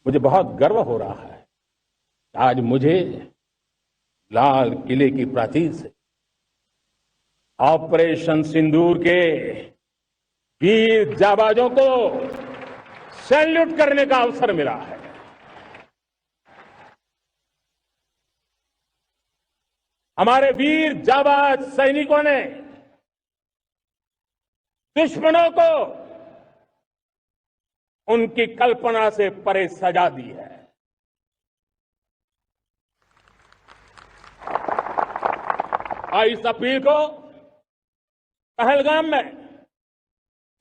मुझे बहुत गर्व हो रहा है। आज मुझे लाल किले की प्राचीर से ऑपरेशन सिंदूर के वीर जाबाजों को सैल्यूट करने का अवसर मिला है। हमारे वीर जाबाज सैनिकों ने दुश्मनों को उनकी कल्पना से परे सजा दी है। 22 अप्रैल को पहलगाम में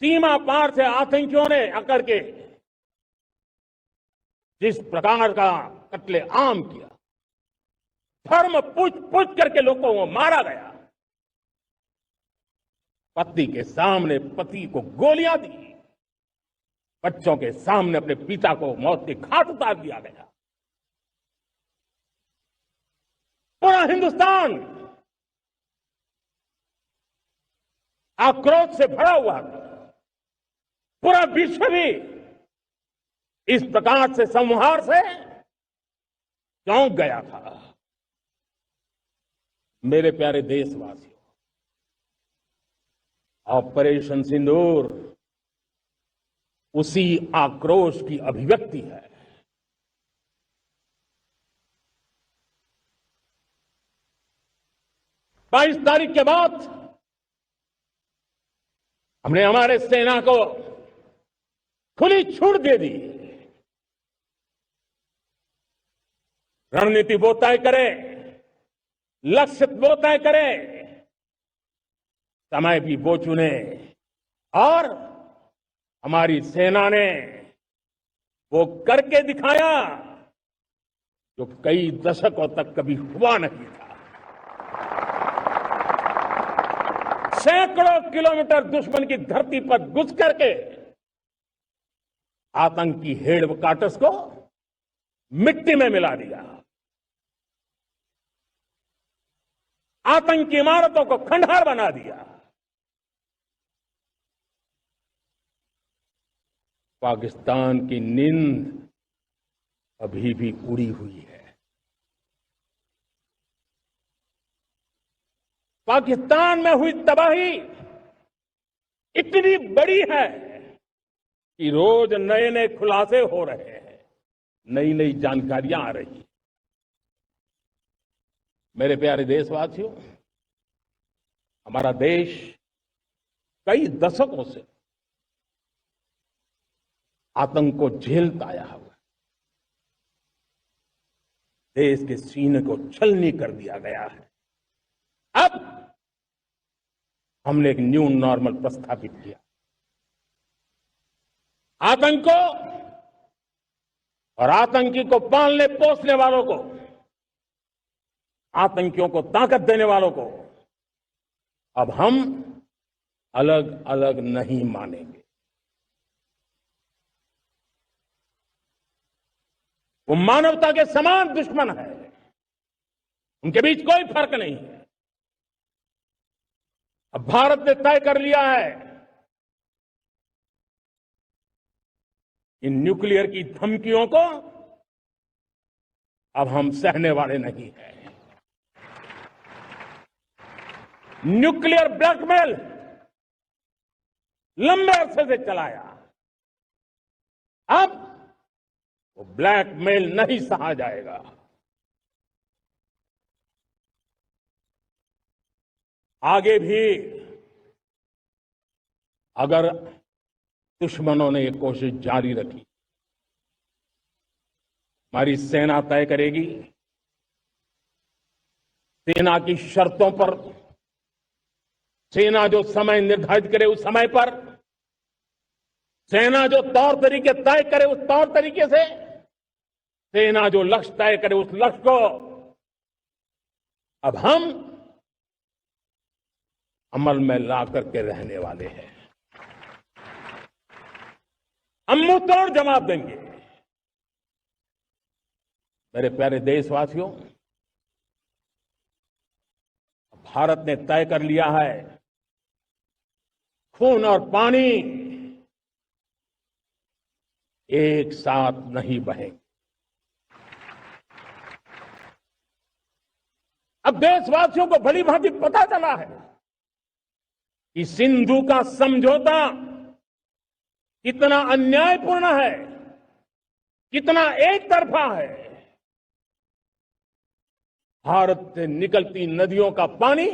सीमा पार से आतंकियों ने आकर के जिस प्रकार का कत्ले आम किया, धर्म पूछ पूछ करके लोगों को मारा गया, पत्नी के सामने पति को गोलियां दी, बच्चों के सामने अपने पिता को मौत के घाट उतार दिया गया। पूरा हिंदुस्तान आक्रोश से भरा हुआ था। पूरा विश्व भी इस प्रकार से संहार से चौंक गया था। मेरे प्यारे देशवासियों, ऑपरेशन सिंदूर उसी आक्रोश की अभिव्यक्ति है। बाईस तारीख के बाद हमने हमारे सेना को खुली छूट दे दी। रणनीति वो तय करे, लक्ष्य वो तय करे, समय भी वो चुने, और हमारी सेना ने वो करके दिखाया जो कई दशकों तक कभी हुआ नहीं था। सैकड़ों किलोमीटर दुश्मन की धरती पर घुस करके आतंकी हेडक्वार्टर्स को मिट्टी में मिला दिया, आतंकी इमारतों को खंडहर बना दिया। पाकिस्तान की नींद अभी भी उड़ी हुई है। पाकिस्तान में हुई तबाही इतनी बड़ी है कि रोज नए नए खुलासे हो रहे हैं, नई नई जानकारियां आ रही हैं। मेरे प्यारे देशवासियों, हमारा देश कई दशकों से आतंक को झेलता आया हुआ। देश के सीने को छलनी कर दिया गया है। अब हमने एक न्यू नॉर्मल प्रस्थापित किया। आतंक को और आतंकी को पालने पोसने वालों को, आतंकियों को ताकत देने वालों को अब हम अलग अलग नहीं मानेंगे। वो मानवता के समान दुश्मन है, उनके बीच कोई फर्क नहीं है। अब भारत ने तय कर लिया है इन न्यूक्लियर की धमकियों को अब हम सहने वाले नहीं हैं। न्यूक्लियर ब्लैकमेल लंबे अरसे से चलाया, अब वो ब्लैकमेल नहीं सहा जाएगा। आगे भी अगर दुश्मनों ने ये कोशिश जारी रखी, हमारी सेना तय करेगी, सेना की शर्तों पर, सेना जो समय निर्धारित करे उस समय पर, सेना जो तौर तरीके तय करे उस तौर तरीके से, सेना जो लक्ष्य तय करे उस लक्ष्य को अब हम अमल में ला करके रहने वाले हैं। हम मुंह तोड़ जवाब देंगे। मेरे प्यारे देशवासियों, भारत ने तय कर लिया है, खून और पानी एक साथ नहीं बहेंगे। अब देशवासियों को भली भांति पता चला है कि सिंधु का समझौता कितना अन्यायपूर्ण है, कितना एक तरफा है। भारत से निकलती नदियों का पानी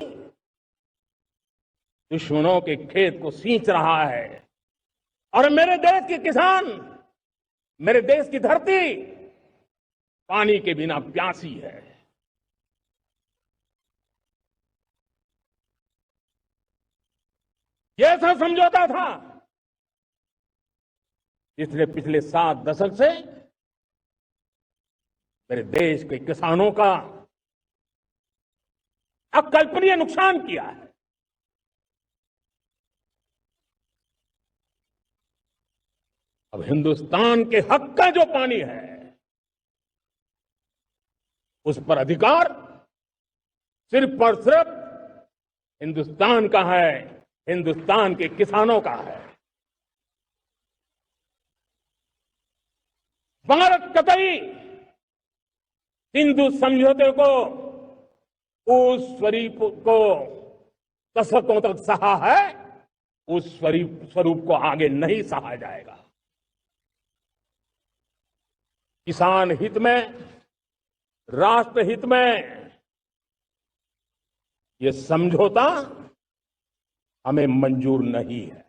दुश्मनों के खेत को सींच रहा है और मेरे देश के किसान, मेरे देश की धरती पानी के बिना प्यासी है। ये ऐसा समझौता था इसलिए पिछले 7 दशक से मेरे देश के किसानों का अकल्पनीय नुकसान किया है। अब हिंदुस्तान के हक का जो पानी है उस पर अधिकार सिर्फ और सिर्फ हिंदुस्तान का है, हिंदुस्तान के किसानों का है। भारत कतई सिंधु समझौते को उस स्वरूप को दशकों तक सहा है, उस स्वरूप को आगे नहीं सहा जाएगा। किसान हित में, राष्ट्र हित में ये समझौता हमें मंजूर नहीं है।